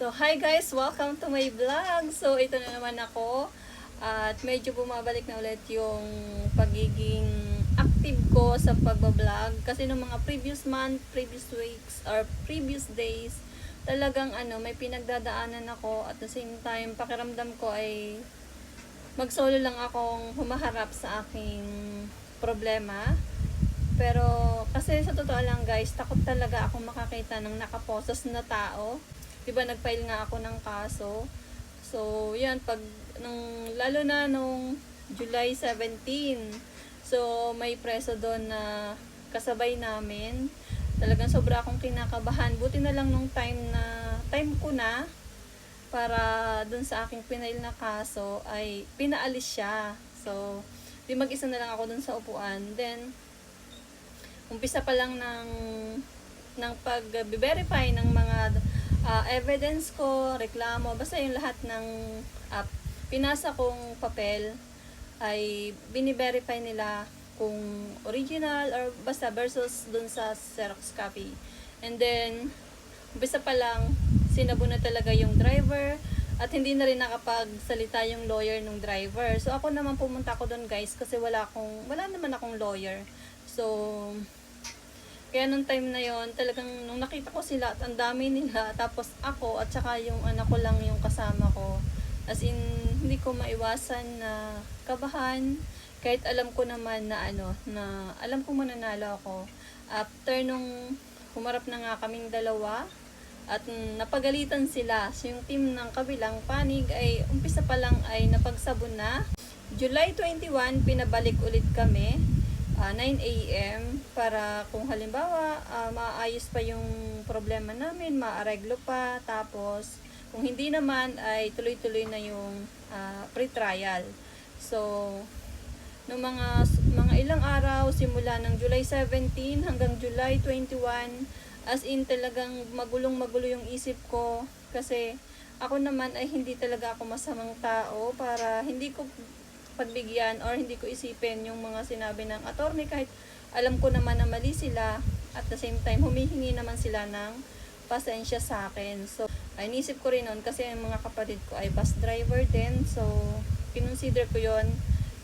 So, hi guys! Welcome to my vlog! So, ito na naman ako. At medyo bumabalik na ulit yung pagiging active ko sa pagbablog. Kasi nung mga previous month, previous weeks, or previous days, talagang may pinagdadaanan ako. At the same time, pakiramdam ko ay mag-solo lang akong humaharap sa aking problema. Pero, kasi sa totoo lang guys, takot talaga akong makakita ng nakaposas na tao. Diba nag-file nga ako ng kaso. So, yan, lalo na nung July 17. So, may preso doon na kasabay namin. Talagang sobra akong kinakabahan. Buti na lang nung time ko na para doon sa aking pinail na kaso ay pinaalis siya. So, di mag-isa na lang ako doon sa upuan. Then, umpisa pa lang ng pag-verify ng mga evidence ko, reklamo, basta yung lahat ng pinasa kong papel ay bini-verify nila kung original or basta versus dun sa Xerox copy. And then, umpisa pa lang, sinabo na talaga yung driver at hindi na rin nakapagsalita yung lawyer ng driver. So, ako naman pumunta ko dun guys kasi wala naman akong lawyer. So, kaya nung time na yon talagang nung nakita ko sila at ang dami nila, tapos ako at saka yung anak ko lang yung kasama ko. As in, hindi ko maiwasan na kabahan kahit alam ko naman na alam kong mananalo ako. After nung humarap na nga kaming dalawa at napagalitan sila, so yung team ng kabilang panig ay umpisa pa lang ay napagsabon na. July 21, pinabalik ulit kami. 9 AM para kung halimbawa maayos pa yung problema namin, maareglo pa, tapos kung hindi naman ay tuloy-tuloy na yung pre-trial. So, nung mga ilang araw simula ng July 17 hanggang July 21, as in talagang magulong-magulo yung isip ko kasi ako naman ay hindi talaga ako masamang tao para hindi ko pagbigyan or hindi ko isipin yung mga sinabi ng attorney kahit alam ko naman na mali sila, at the same time humihingi naman sila ng pasensya sa akin. So, inisip ko rin nun kasi ang mga kapatid ko ay bus driver din, so kinonsider ko yon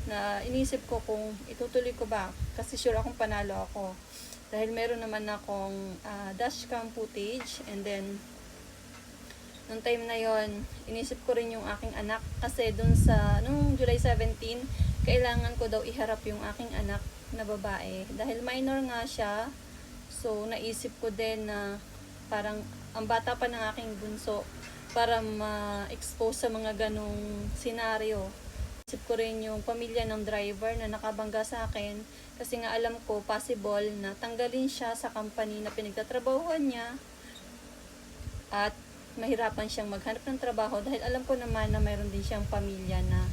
na inisip ko kung itutuloy ko ba kasi sure akong panalo ako dahil meron naman akong dashcam footage. And then nung time na yon, inisip ko rin yung aking anak kasi nung July 17, kailangan ko daw iharap yung aking anak na babae. Dahil minor nga siya, so naisip ko din na parang ang bata pa ng aking bunso para ma-expose sa mga ganong senaryo. Isip ko rin yung pamilya ng driver na nakabangga sa akin kasi nga alam ko possible na tanggalin siya sa company na pinagtatrabahuhan niya at mahirapan siyang maghanap ng trabaho dahil alam ko naman na mayroon din siyang pamilya na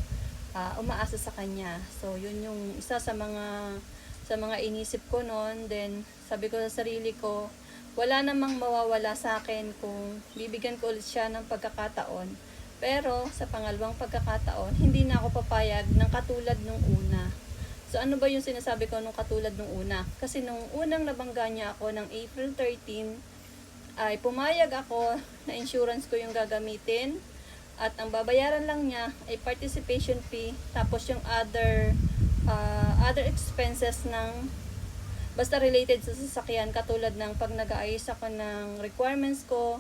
umaasa sa kanya. So, yun yung isa sa mga inisip ko noon. Then, sabi ko sa sarili ko, wala namang mawawala sa akin kung bibigyan ko ulit siya ng pagkakataon. Pero, sa pangalawang pagkakataon, hindi na ako papayag ng katulad nung una. So, ano ba yung sinasabi ko nung katulad nung una? Kasi nung unang nabangga niya ako ng April 13, ay pumayag ako na insurance ko yung gagamitin at ang babayaran lang niya ay participation fee, tapos yung other expenses ng basta related sa sasakyan, katulad ng pag nag-aayos ako ng requirements ko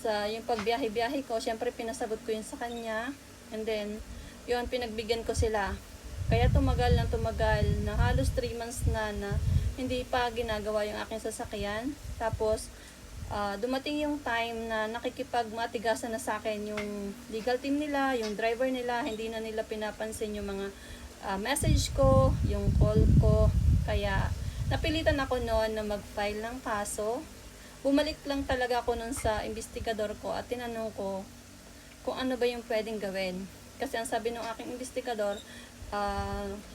sa yung pagbiyahe-biyahe ko, syempre pinasagot ko yun sa kanya. And then yun, pinagbigyan ko sila, kaya tumagal na halos 3 months na hindi pa ginagawa yung aking sasakyan. Tapos dumating yung time na nakikipagmatigasan na sa akin yung legal team nila, yung driver nila, hindi na nila pinapansin yung mga message ko, yung call ko. Kaya napilitan ako noon na mag-file ng kaso. Bumalik lang talaga ako noon sa investigador ko at tinanong ko kung ano ba yung pwedeng gawin. Kasi ang sabi ng aking investigador,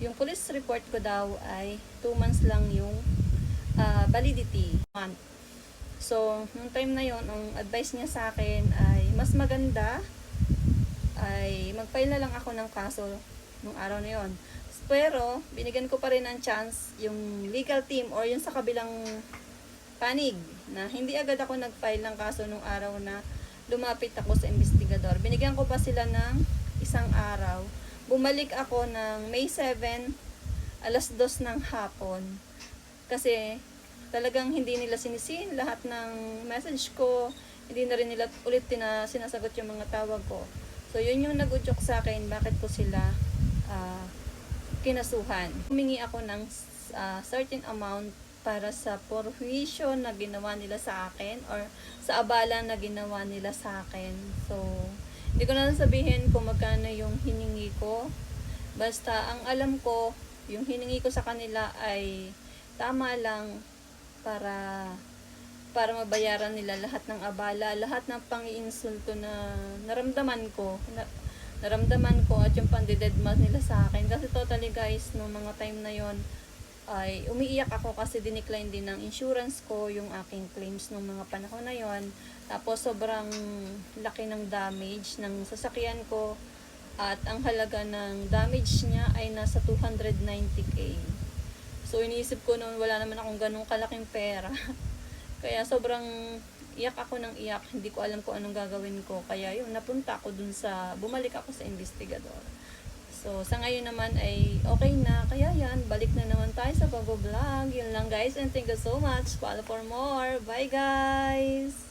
yung police report ko daw ay 2 months lang yung validity month. So, nung time na yon, ang advice niya sa akin ay mas maganda ay mag-file na lang ako ng kaso nung araw na yon. Pero, binigyan ko pa rin ng chance yung legal team or yung sa kabilang panig na hindi agad ako nag-file ng kaso nung araw na lumapit ako sa investigador. Binigyan ko pa sila ng isang araw. Bumalik ako ng May 7, alas 2 ng hapon. Kasi talagang hindi nila sinisin lahat ng message ko. Hindi na rin nila ulit sinasagot yung mga tawag ko. So, yun yung nag-udyok sa akin, bakit ko sila kinasuhan. Humingi ako ng certain amount para sa porwisyo na ginawa nila sa akin or sa abala na ginawa nila sa akin. So, hindi ko na sabihin kung magkano yung hiningi ko. Basta, ang alam ko, yung hiningi ko sa kanila ay tama lang para mabayaran nila lahat ng abala, lahat ng pang-iinsulto na naramdaman ko at yung pandidedma nila sa akin. Kasi totally guys, no mga time na yon ay umiiyak ako kasi dinecline din ng insurance ko yung aking claims nung mga panahon na yon. Tapos sobrang laki ng damage ng sasakyan ko at ang halaga ng damage niya ay nasa 290k. So iniisip ko noon wala naman akong ganung kalaking pera. Kaya sobrang iyak ako ng iyak, hindi ko alam kung anong gagawin ko. Kaya yun, napunta ako bumalik ako sa investigador. So, sa ngayon naman ay okay na. Kaya yan, balik na naman tayo sa pag-vlog. Yun lang guys, and thank you so much. Follow for more. Bye guys!